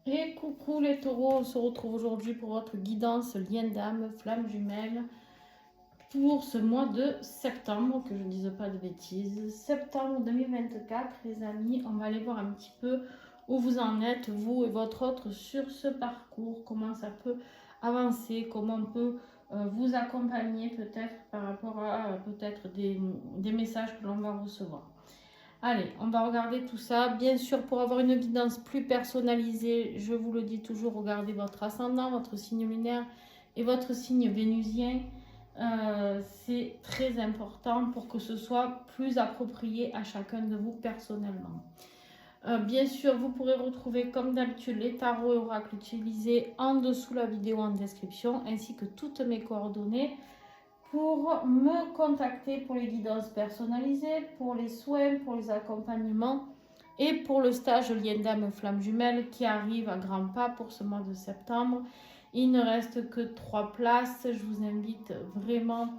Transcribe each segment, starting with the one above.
Et coucou les taureaux, on se retrouve aujourd'hui pour votre guidance lien d'âme, flamme jumelle, pour ce mois de septembre, que je ne dise pas de bêtises. Septembre 2024, les amis, on va aller voir un petit peu où vous en êtes, vous et votre autre, sur ce parcours, comment ça peut avancer, comment on peut vous accompagner peut-être par rapport à peut-être des messages que l'on va recevoir. Allez, on va regarder tout ça. Bien sûr, pour avoir une guidance plus personnalisée, je vous le dis toujours, regardez votre ascendant, votre signe lunaire et votre signe vénusien. C'est très important pour que ce soit plus approprié à chacun de vous personnellement. Bien sûr, vous pourrez retrouver comme d'habitude les tarots et oracles utilisés en dessous la vidéo en description, ainsi que toutes mes coordonnées pour me contacter pour les guidances personnalisées, pour les soins, pour les accompagnements et pour le stage lien d'âme flamme jumelle qui arrive à grands pas pour ce mois de septembre. Il ne reste que 3 places. Je vous invite vraiment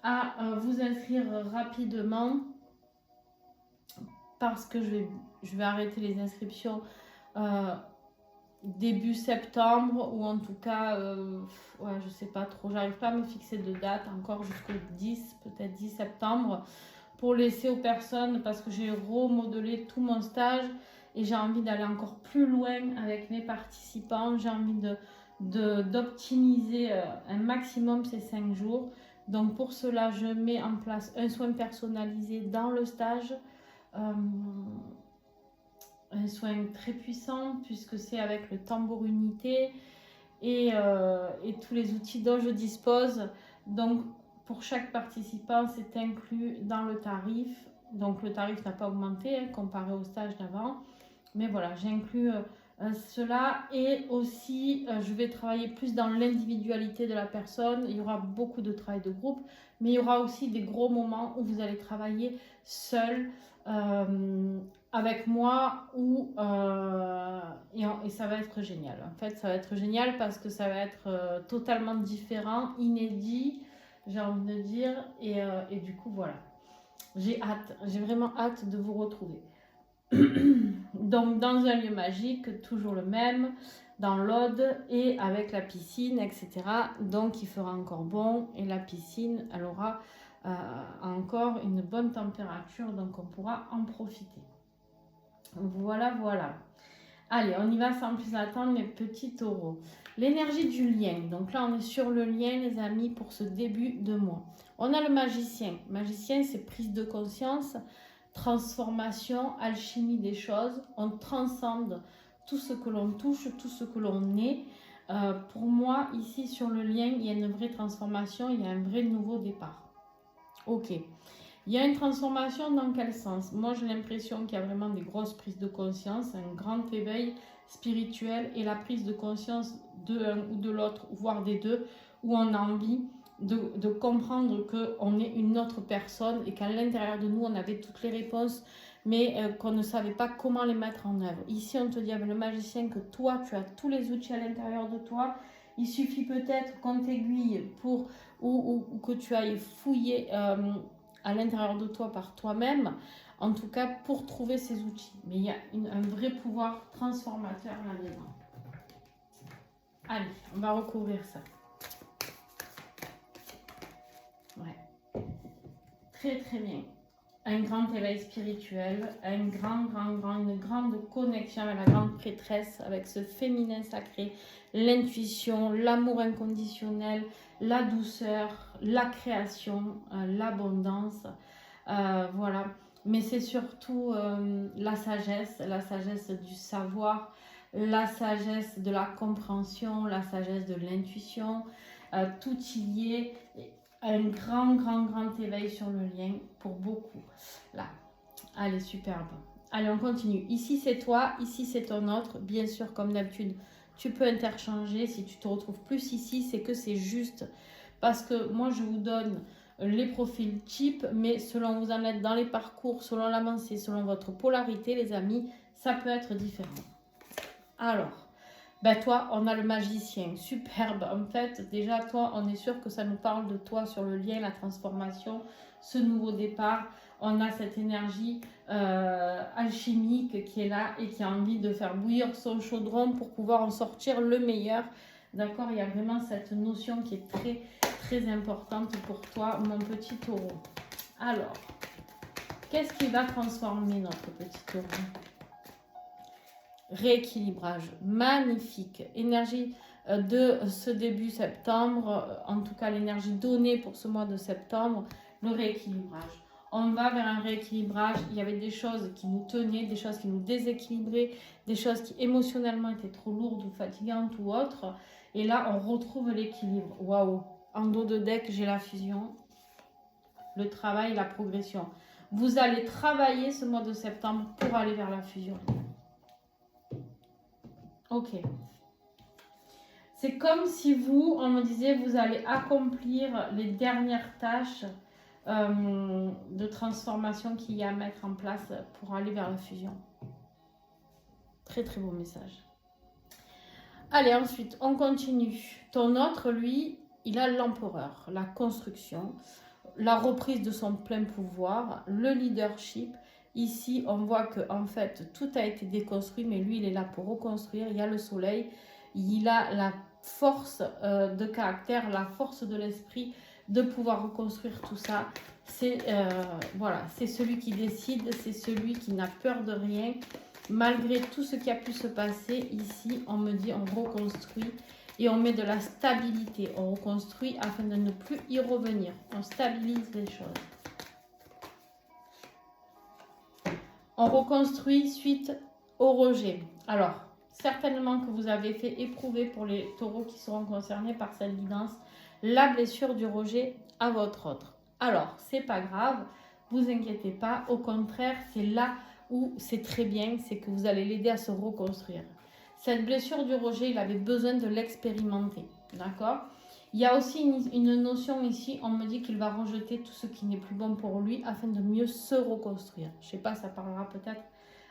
à vous inscrire rapidement parce que je vais arrêter les inscriptions début septembre, ou en tout cas ouais, je sais pas trop, j'arrive pas à me fixer de date encore jusqu'au 10, peut-être 10 septembre, pour laisser aux personnes, parce que j'ai remodelé tout mon stage et j'ai envie d'aller encore plus loin avec mes participants. J'ai envie d'optimiser un maximum ces 5 jours. Donc pour cela, je mets en place un soin personnalisé dans le stage. Un soin très puissant puisque c'est avec le tambour unité et tous les outils dont je dispose. Donc pour chaque participant, c'est inclus dans le tarif. Donc le tarif n'a pas augmenté comparé au stage d'avant. Mais voilà, j'inclus cela, et aussi je vais travailler plus dans l'individualité de la personne. Il y aura beaucoup de travail de groupe, mais il y aura aussi des gros moments où vous allez travailler seul avec moi et ça va être génial. En fait, ça va être génial parce que ça va être totalement différent, inédit, j'ai envie de dire, et du coup voilà. J'ai vraiment hâte de vous retrouver. Donc dans un lieu magique, toujours le même, dans l'Aude et avec la piscine, etc. Donc il fera encore bon et la piscine, elle aura encore une bonne température, donc on pourra en profiter. Voilà, voilà. Allez, on y va sans plus attendre, mes petits taureaux. L'énergie du lien. Donc là, on est sur le lien, les amis, pour ce début de mois. On a le magicien. Magicien, c'est prise de conscience, transformation, alchimie des choses. On transcende tout ce que l'on touche, tout ce que l'on est. Pour moi, ici, sur le lien, il y a une vraie transformation, il y a un vrai nouveau départ. Ok. Il y a une transformation dans quel sens? Moi, j'ai l'impression qu'il y a vraiment des grosses prises de conscience, un grand éveil spirituel et la prise de conscience de l'un ou de l'autre, voire des deux, où on a envie de comprendre qu'on est une autre personne et qu'à l'intérieur de nous, on avait toutes les réponses, mais qu'on ne savait pas comment les mettre en œuvre. Ici, on te dit avec le magicien que toi, tu as tous les outils à l'intérieur de toi. Il suffit peut-être qu'on t'aiguille ou que tu ailles fouiller à l'intérieur de toi par toi-même, en tout cas pour trouver ces outils. Mais il y a un vrai pouvoir transformateur là-dedans. Allez, on va recouvrir ça. Ouais. Très très bien. Un grand éveil spirituel, une grande connexion avec la grande prêtresse, avec ce féminin sacré, l'intuition, l'amour inconditionnel, la douceur, la création, l'abondance. Voilà. Mais c'est surtout la sagesse du savoir, la sagesse de la compréhension, la sagesse de l'intuition. Tout y est. Un grand éveil sur le lien pour beaucoup. Là. Allez, superbe. Allez, on continue. Ici, c'est toi. Ici, c'est ton autre. Bien sûr, comme d'habitude, tu peux interchanger. Si tu te retrouves plus ici, c'est que c'est juste. Parce que moi, je vous donne les profils types, mais selon vous en êtes dans les parcours, selon l'avancée, selon votre polarité, les amis, ça peut être différent. Alors, ben toi, on a le magicien, superbe. En fait, déjà, toi, on est sûr que ça nous parle de toi sur le lien, la transformation, ce nouveau départ. On a cette énergie alchimique qui est là et qui a envie de faire bouillir son chaudron pour pouvoir en sortir le meilleur. D'accord? Il y a vraiment cette notion qui est très, très importante pour toi, mon petit taureau. Alors, qu'est-ce qui va transformer notre petit taureau? Rééquilibrage, magnifique. Énergie de ce début septembre, en tout cas l'énergie donnée pour ce mois de septembre, le rééquilibrage. On va vers un rééquilibrage. Il y avait des choses qui nous tenaient, des choses qui nous déséquilibraient, des choses qui émotionnellement étaient trop lourdes ou fatigantes ou autres. Et là, on retrouve l'équilibre. Waouh! En dos de deck, j'ai la fusion, le travail, la progression. Vous allez travailler ce mois de septembre pour aller vers la fusion. Ok. C'est comme si vous, on me disait, vous allez accomplir les dernières tâches de transformation qu'il y a à mettre en place pour aller vers la fusion. Très très beau message. Allez, ensuite, on continue. Ton autre, lui, il a l'empereur, la construction, la reprise de son plein pouvoir, le leadership. Ici, on voit que en fait, tout a été déconstruit, mais lui, il est là pour reconstruire. Il y a le soleil, il a la force de caractère, la force de l'esprit de pouvoir reconstruire tout ça. C'est voilà, c'est celui qui décide, c'est celui qui n'a peur de rien. Malgré tout ce qui a pu se passer, ici, on me dit on reconstruit et on met de la stabilité. On reconstruit afin de ne plus y revenir. On stabilise les choses. On reconstruit suite au rejet. Alors, certainement que vous avez fait éprouver pour les taureaux qui seront concernés par cette guidance la blessure du rejet à votre autre. Alors, c'est pas grave, vous inquiétez pas. Au contraire, c'est là où c'est très bien, c'est que vous allez l'aider à se reconstruire. Cette blessure du rejet, il avait besoin de l'expérimenter, d'accord? Il y a aussi une notion ici, on me dit qu'il va rejeter tout ce qui n'est plus bon pour lui afin de mieux se reconstruire. Je ne sais pas, ça parlera peut-être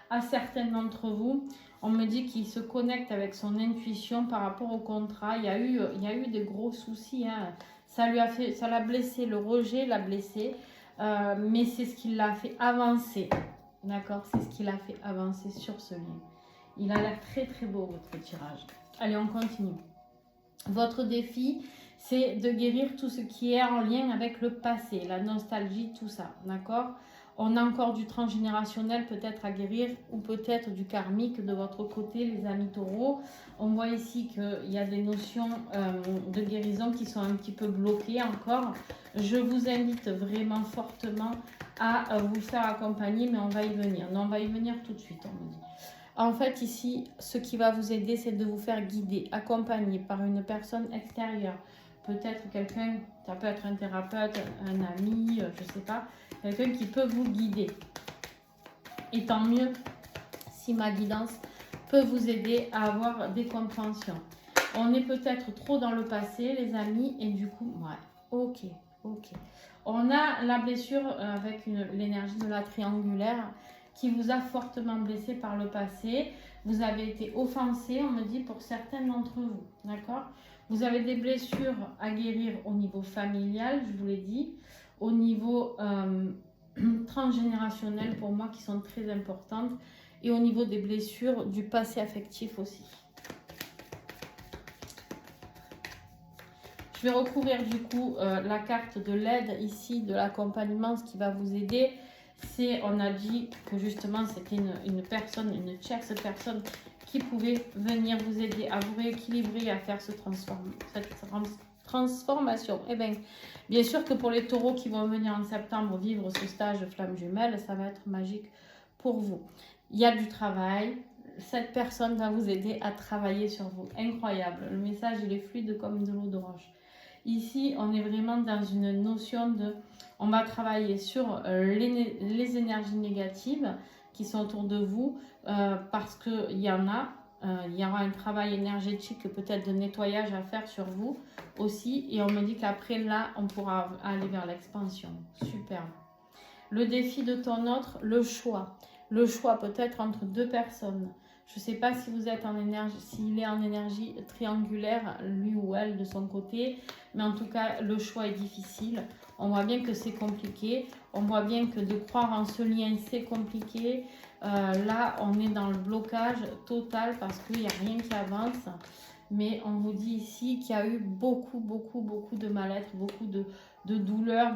à certains d'entre vous. On me dit qu'il se connecte avec son intuition par rapport au contrat. Il y a eu des gros soucis, hein. Ça l'a blessé, le rejet l'a blessé, mais c'est ce qui l'a fait avancer. D'accord, c'est ce qui l'a fait avancer sur ce lien. Il a l'air très très beau votre tirage. Allez, on continue. Votre défi, c'est de guérir tout ce qui est en lien avec le passé, la nostalgie, tout ça. D'accord? On a encore du transgénérationnel peut-être à guérir ou peut-être du karmique de votre côté, les amis taureaux. On voit ici qu'il y a des notions de guérison qui sont un petit peu bloquées encore. Je vous invite vraiment fortement à vous faire accompagner, mais on va y venir. Non, on va y venir tout de suite, on me dit. En fait, ici, ce qui va vous aider, c'est de vous faire guider, accompagner par une personne extérieure. Peut-être quelqu'un, ça peut être un thérapeute, un ami, je ne sais pas, quelqu'un qui peut vous guider. Et tant mieux si ma guidance peut vous aider à avoir des compréhensions. On est peut-être trop dans le passé, les amis, et du coup, ouais, ok. On a la blessure avec l'énergie de la triangulaire qui vous a fortement blessé par le passé. Vous avez été offensé, on me dit, pour certains d'entre vous, d'accord? Vous avez des blessures à guérir au niveau familial, je vous l'ai dit, au niveau transgénérationnel pour moi qui sont très importantes et au niveau des blessures du passé affectif aussi. Je vais recouvrir du coup la carte de l'aide ici, de l'accompagnement, ce qui va vous aider. C'est, on a dit que justement c'était une personne, une tierce personne qui pouvait venir vous aider à vous rééquilibrer, à faire cette transformation. Et bien sûr que pour les taureaux qui vont venir en septembre vivre ce stage de flamme jumelle, ça va être magique pour vous. Il y a du travail. Cette personne va vous aider à travailler sur vous. Incroyable. Le message, il est fluide comme de l'eau de roche. Ici, on est vraiment dans une notion de... On va travailler sur les énergies négatives qui sont autour de vous parce qu'il y en a. Il y aura un travail énergétique, peut-être de nettoyage à faire sur vous aussi. Et on me dit qu'après, là, on pourra aller vers l'expansion. Super. Le défi de ton autre, le choix. Le choix peut-être entre deux personnes. Je ne sais pas si vous êtes en énergie, s'il est en énergie triangulaire, lui ou elle de son côté. Mais en tout cas, le choix est difficile. On voit bien que c'est compliqué. On voit bien que de croire en ce lien, c'est compliqué. Là, on est dans le blocage total parce qu'il n'y a rien qui avance. Mais on vous dit ici qu'il y a eu beaucoup de mal-être, beaucoup de douleur,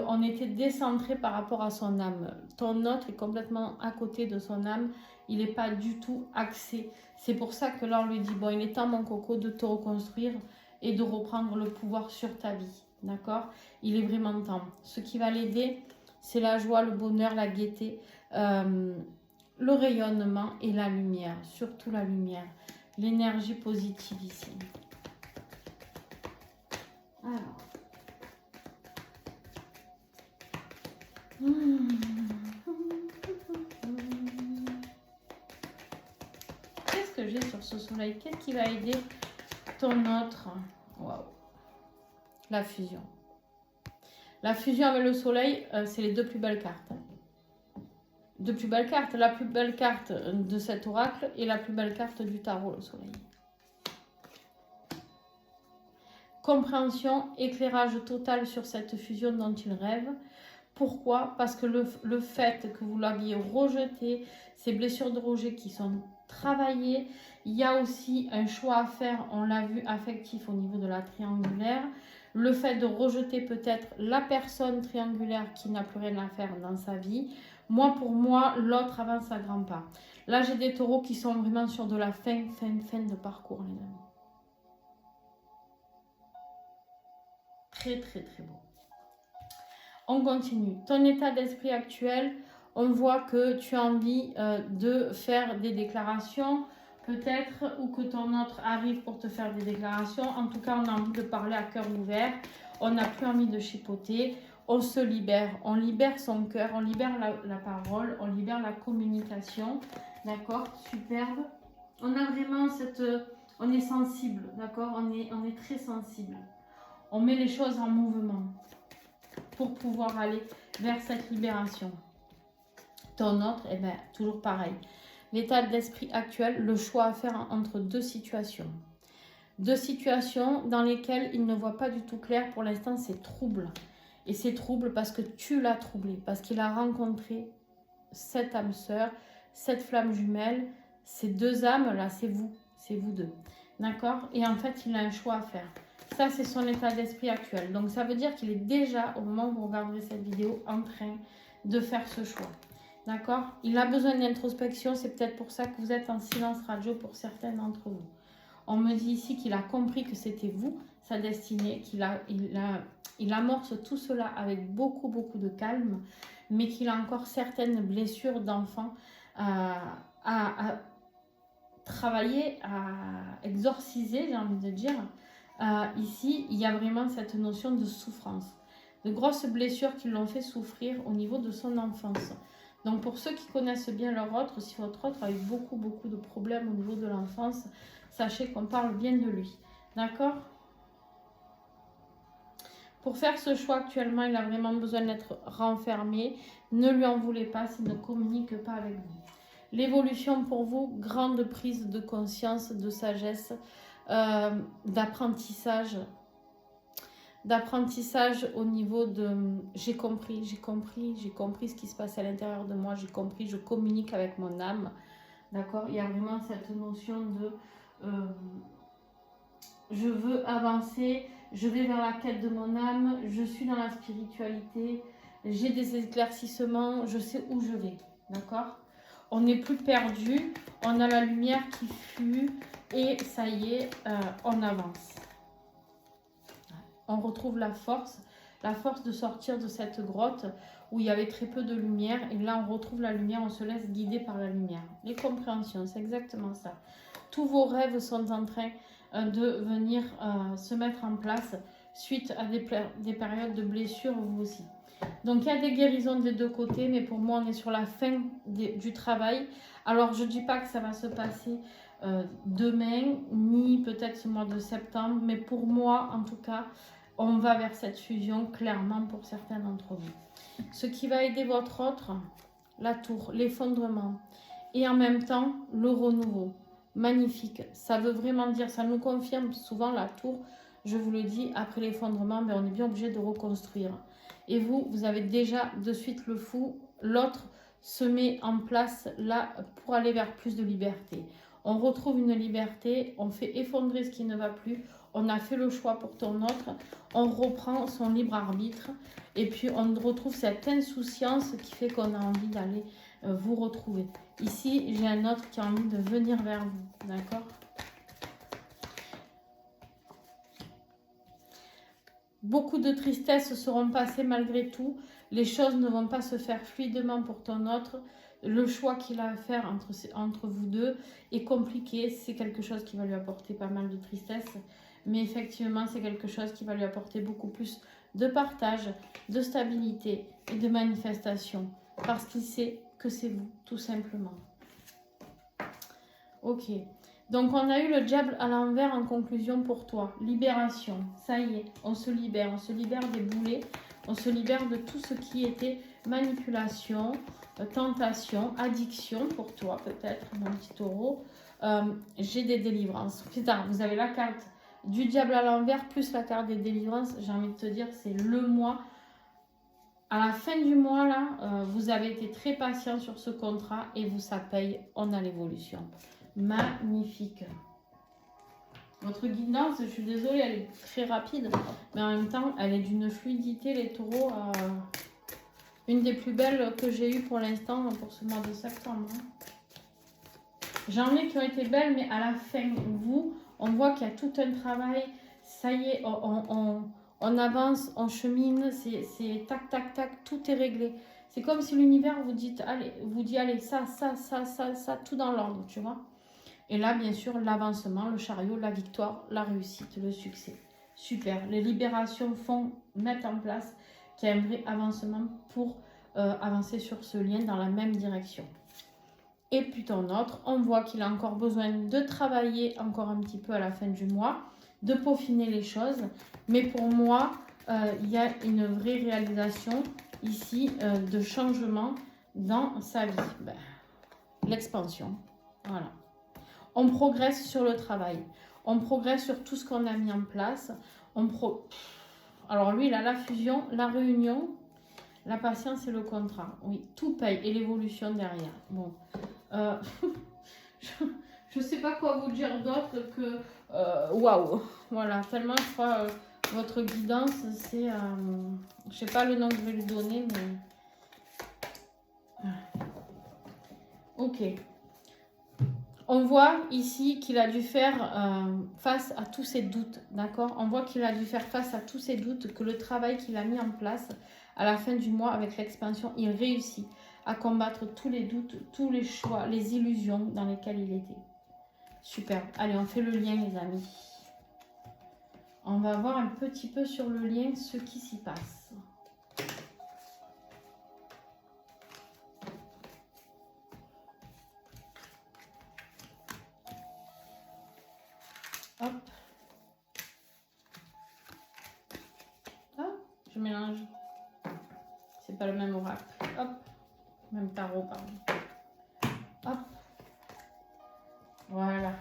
on était décentré par rapport à son âme. Ton autre est complètement à côté de son âme. Il n'est pas du tout axé. C'est pour ça que là, on lui dit, bon, il est temps, mon coco, de te reconstruire et de reprendre le pouvoir sur ta vie. D'accord? Il est vraiment temps. Ce qui va l'aider, c'est la joie, le bonheur, la gaieté, le rayonnement et la lumière. Surtout la lumière. L'énergie positive ici. Alors. Qu'est-ce que j'ai sur ce soleil? Qu'est-ce qui va aider ton autre? Waouh. La fusion. La fusion avec le soleil, c'est les deux plus belles cartes. Deux plus belles cartes. La plus belle carte de cet oracle et la plus belle carte du tarot, le soleil. Compréhension, éclairage total sur cette fusion dont il rêve. Pourquoi? Parce que le fait que vous l'aviez rejeté, ces blessures de rejet qui sont travaillées, il y a aussi un choix à faire, on l'a vu, affectif au niveau de la triangulaire. Le fait de rejeter peut-être la personne triangulaire qui n'a plus rien à faire dans sa vie. Moi, pour moi, l'autre avance à grands pas. Là, j'ai des taureaux qui sont vraiment sur de la fin de parcours, les amis. Très beau. On continue. Ton état d'esprit actuel, on voit que tu as envie de faire des déclarations, peut-être, ou que ton autre arrive pour te faire des déclarations. En tout cas, on a envie de parler à cœur ouvert. On n'a plus envie de chipoter. On se libère. On libère son cœur. On libère la parole. On libère la communication. D'accord? Superbe. On a vraiment on est sensible. D'accord? On est très sensible. On met les choses en mouvement pour pouvoir aller vers cette libération. Ton autre, eh bien, toujours pareil. L'état d'esprit actuel, le choix à faire entre deux situations. Deux situations dans lesquelles il ne voit pas du tout clair. Pour l'instant, c'est trouble. Et c'est trouble parce que tu l'as troublé. Parce qu'il a rencontré cette âme sœur, cette flamme jumelle. Ces deux âmes-là, c'est vous. C'est vous deux. D'accord? Et en fait, il a un choix à faire. Ça, c'est son état d'esprit actuel. Donc, ça veut dire qu'il est déjà, au moment où vous regarderez cette vidéo, en train de faire ce choix. D'accord? Il a besoin d'introspection. C'est peut-être pour ça que vous êtes en silence radio pour certains d'entre vous. On me dit ici qu'il a compris que c'était vous, sa destinée, il amorce tout cela avec beaucoup de calme, mais qu'il a encore certaines blessures d'enfant à travailler, à exorciser, j'ai envie de dire. Ici, il y a vraiment cette notion de souffrance, de grosses blessures qui l'ont fait souffrir au niveau de son enfance. Donc pour ceux qui connaissent bien leur autre, si votre autre a eu beaucoup de problèmes au niveau de l'enfance, sachez qu'on parle bien de lui. D'accord? Pour faire ce choix actuellement, il a vraiment besoin d'être renfermé. Ne lui en voulez pas s'il ne communique pas avec vous. L'évolution pour vous, grande prise de conscience, de sagesse, d'apprentissage au niveau de j'ai compris ce qui se passe à l'intérieur de moi, j'ai compris, je communique avec mon âme. D'accord? Il y a vraiment cette notion de je veux avancer, je vais vers la quête de mon âme, je suis dans la spiritualité, j'ai des éclaircissements, je sais où je vais. D'accord? On n'est plus perdu, on a la lumière qui fuit et ça y est, on avance. On retrouve la force de sortir de cette grotte où il y avait très peu de lumière. Et là, on retrouve la lumière, on se laisse guider par la lumière. Les compréhensions, c'est exactement ça. Tous vos rêves sont en train de venir se mettre en place suite à des périodes de blessures, vous aussi. Donc, il y a des guérisons des deux côtés, mais pour moi, on est sur la fin du travail. Alors, je ne dis pas que ça va se passer demain, ni peut-être ce mois de septembre, mais pour moi, en tout cas, on va vers cette fusion, clairement, pour certains d'entre vous. Ce qui va aider votre autre, la tour, l'effondrement. et en même temps le renouveau. Magnifique. Ça veut vraiment dire, ça nous confirme souvent la tour, je vous le dis, après l'effondrement, on est bien obligé de reconstruire. Et vous, vous avez déjà de suite le fou, l'autre se met en place là pour aller vers plus de liberté. On retrouve une liberté, on fait effondrer ce qui ne va plus, on a fait le choix pour ton autre, on reprend son libre arbitre et puis on retrouve cette insouciance qui fait qu'on a envie d'aller vous retrouver. Ici, j'ai un autre qui a envie de venir vers vous, d'accord? Beaucoup de tristesses seront passées malgré tout. Les choses ne vont pas se faire fluidement pour ton autre. Le choix qu'il a à faire entre vous deux est compliqué. C'est quelque chose qui va lui apporter pas mal de tristesse. Mais effectivement, c'est quelque chose qui va lui apporter beaucoup plus de partage, de stabilité et de manifestation. Parce qu'il sait que c'est vous, tout simplement. Ok. Donc, on a eu le diable à l'envers en conclusion pour toi. Libération. Ça y est, on se libère. On se libère des boulets. On se libère de tout ce qui était manipulation, tentation, addiction pour toi peut-être, mon petit taureau. J'ai des délivrances. Putain, vous avez la carte du diable à l'envers plus la carte des délivrances. J'ai envie de te dire, c'est le mois. À la fin du mois, là, vous avez été très patient sur ce contrat et vous, ça paye. On a l'évolution. Magnifique. Votre guidance, je suis désolée, elle est très rapide, mais en même temps, elle est d'une fluidité, les taureaux. Une des plus belles que j'ai eues pour l'instant, pour ce mois de septembre. J'en ai qui ont été belles, mais à la fin, vous, on voit qu'il y a tout un travail. Ça y est, on avance, on chemine, c'est tac, tac, tac, tout est réglé. C'est comme si l'univers vous dit, allez, ça, tout dans l'ordre, tu vois. Et là, bien sûr, l'avancement, le chariot, la victoire, la réussite, le succès. Super. Les libérations mettent en place qu'il y a un vrai avancement pour avancer sur ce lien dans la même direction. Et puis ton autre, on voit qu'il a encore besoin de travailler encore un petit peu à la fin du mois, de peaufiner les choses. Mais pour moi, il y a une vraie réalisation ici de changement dans sa vie. L'expansion. Voilà. On progresse sur le travail. On progresse sur tout ce qu'on a mis en place. Alors lui, il a la fusion, la réunion, la patience et le contrat. Oui, tout paye. Et l'évolution derrière. Bon. Je ne sais pas quoi vous dire d'autre que... Waouh. Voilà, tellement je crois... votre guidance, c'est... je sais pas le nom que je vais lui donner, mais... Ok. On voit ici qu'il a dû faire face à tous ses doutes, d'accord? On voit qu'il a dû faire face à tous ses doutes, que le travail qu'il a mis en place à la fin du mois avec l'expansion, il réussit à combattre tous les doutes, tous les choix, les illusions dans lesquelles il était. Super. Allez, on fait le lien, les amis. On va voir un petit peu sur le lien ce qui s'y passe. Hop. Ah, je mélange. C'est pas le même oracle. Hop. Même tarot, pardon. Hop. Voilà.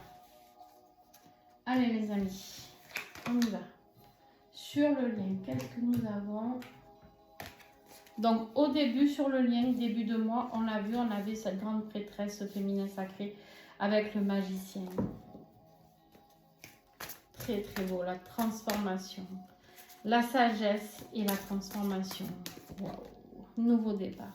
Allez, les amis. On y va. Sur le lien, qu'est-ce que nous avons? Donc, au début, sur le lien, début de mois, on l'a vu, on avait cette grande prêtresse féminin sacrée avec le magicien. Très, très beau. La transformation. La sagesse et la transformation. Wow. Nouveau départ.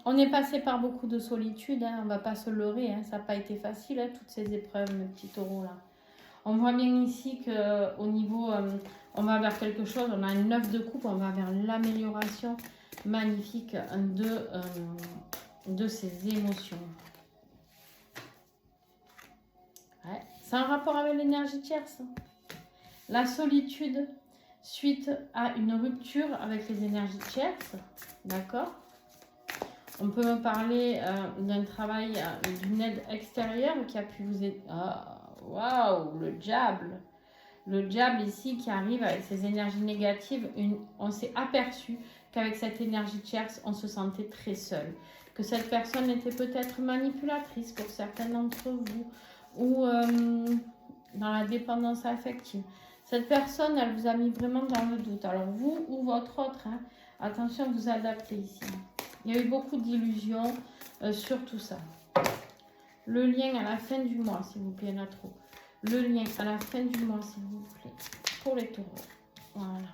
On est passé par beaucoup de solitude, hein, on ne va pas se leurrer, hein, ça n'a pas été facile, hein, toutes ces épreuves, mes petits taureaux là. On voit bien ici qu'au niveau, on va vers quelque chose, on a une 9 de coupe, on va vers l'amélioration magnifique de ces émotions. Ouais. C'est un rapport avec l'énergie tierce. La solitude suite à une rupture avec les énergies tierces, d'accord? On peut me parler d'un travail, d'une aide extérieure qui a pu vous aider. Waouh, le diable. Le diable ici qui arrive avec ses énergies négatives. On s'est aperçu qu'avec cette énergie tierce, on se sentait très seul. que cette personne était peut-être manipulatrice pour certains d'entre vous, ou dans la dépendance affective. Cette personne, elle vous a mis vraiment dans le doute. Alors vous ou votre autre, hein, attention, vous adaptez ici. Il y a eu beaucoup d'illusions sur tout ça. Le lien à la fin du mois, s'il vous plaît, il y en a trop. Le lien à la fin du mois, s'il vous plaît, pour les taureaux. Voilà.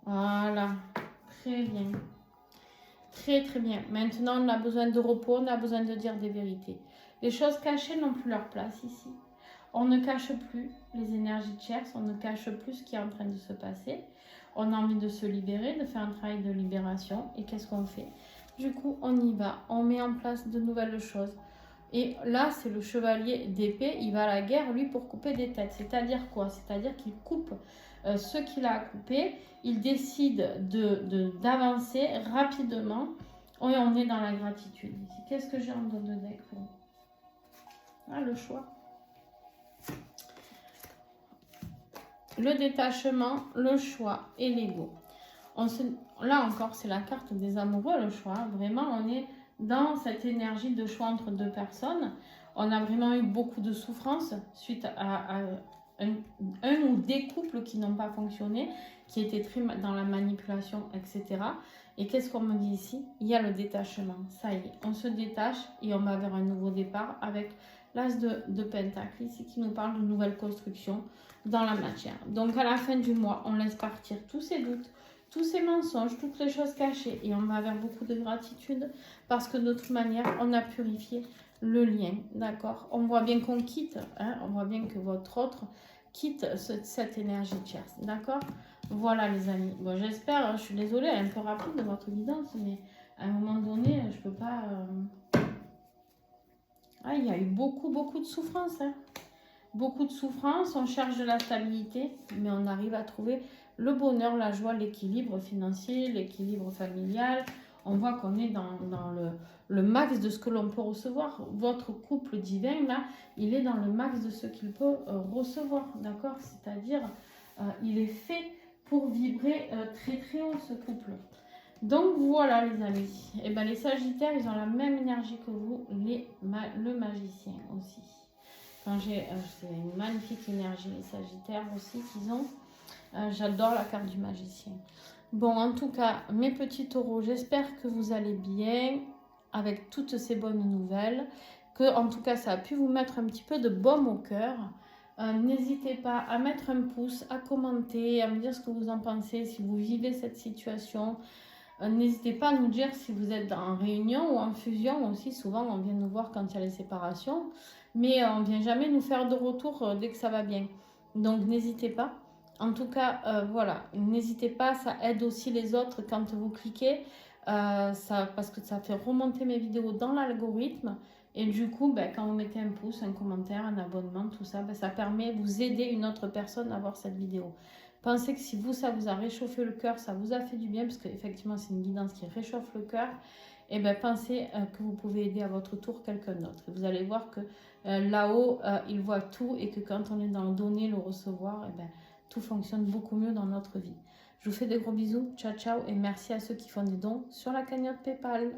Voilà. Très bien. Très, très bien. Maintenant, on a besoin de repos, on a besoin de dire des vérités. Les choses cachées n'ont plus leur place ici. On ne cache plus les énergies tierces, on ne cache plus ce qui est en train de se passer. On a envie de se libérer, de faire un travail de libération. Et qu'est-ce qu'on fait? Du coup, on y va. On met en place de nouvelles choses. Et là, c'est le chevalier d'épée. Il va à la guerre, lui, pour couper des têtes. C'est-à-dire quoi? C'est-à-dire qu'il coupe ce qu'il a à couper. Il décide d'avancer rapidement. Et on est dans la gratitude ici. Qu'est-ce que j'ai en dos de deck pour vous? Ah, le choix. Le détachement, le choix et l'ego. Là encore, c'est la carte des amoureux, le choix. Vraiment, on est dans cette énergie de choix entre deux personnes. On a vraiment eu beaucoup de souffrance suite à un ou des couples qui n'ont pas fonctionné, qui étaient très dans la manipulation, etc. Et qu'est-ce qu'on me dit ici? Il y a le détachement. Ça y est, on se détache et on va vers un nouveau départ avec l'as de Pentacle ici qui nous parle de nouvelles constructions dans la matière. Donc à la fin du mois, on laisse partir tous ces doutes, tous ces mensonges, toutes les choses cachées et on va vers beaucoup de gratitude parce que de toute manière, on a purifié le lien, d'accord? On voit bien qu'on quitte, hein, on voit bien que votre autre quitte cette énergie tierce, d'accord? Voilà les amis. Bon, j'espère, je suis désolée, un peu rapide de votre guidance, mais à un moment donné, je peux pas... Ah, il y a eu beaucoup de souffrance, hein. Beaucoup de souffrance, on cherche de la stabilité, mais on arrive à trouver le bonheur, la joie, l'équilibre financier, l'équilibre familial. On voit qu'on est dans le max de ce que l'on peut recevoir. Votre couple divin, là, il est dans le max de ce qu'il peut recevoir, d'accord? C'est-à-dire, il est fait pour vibrer très très haut, ce couple. Donc voilà les amis. Et ben, les Sagittaires, ils ont la même énergie que vous, le magicien aussi. C'est une magnifique énergie, les Sagittaires aussi qu'ils ont. J'adore la carte du magicien. Bon, en tout cas, mes petits taureaux, j'espère que vous allez bien avec toutes ces bonnes nouvelles. Que, en tout cas, ça a pu vous mettre un petit peu de baume au cœur. N'hésitez pas à mettre un pouce, à commenter, à me dire ce que vous en pensez, si vous vivez cette situation. N'hésitez pas à nous dire si vous êtes en réunion ou en fusion aussi. Souvent, on vient nous voir quand il y a les séparations. Mais on ne vient jamais nous faire de retour dès que ça va bien. Donc, n'hésitez pas. En tout cas, voilà, n'hésitez pas. Ça aide aussi les autres quand vous cliquez. Parce que ça fait remonter mes vidéos dans l'algorithme. Et du coup, quand vous mettez un pouce, un commentaire, un abonnement, tout ça, ça permet de vous aider une autre personne à voir cette vidéo. Pensez que si vous, ça vous a réchauffé le cœur, ça vous a fait du bien, parce qu'effectivement, c'est une guidance qui réchauffe le cœur, et pensez que vous pouvez aider à votre tour quelqu'un d'autre. Vous allez voir que là-haut, il voit tout, et que quand on est dans le donner, le recevoir, tout fonctionne beaucoup mieux dans notre vie. Je vous fais des gros bisous, ciao ciao, et merci à ceux qui font des dons sur la cagnotte PayPal.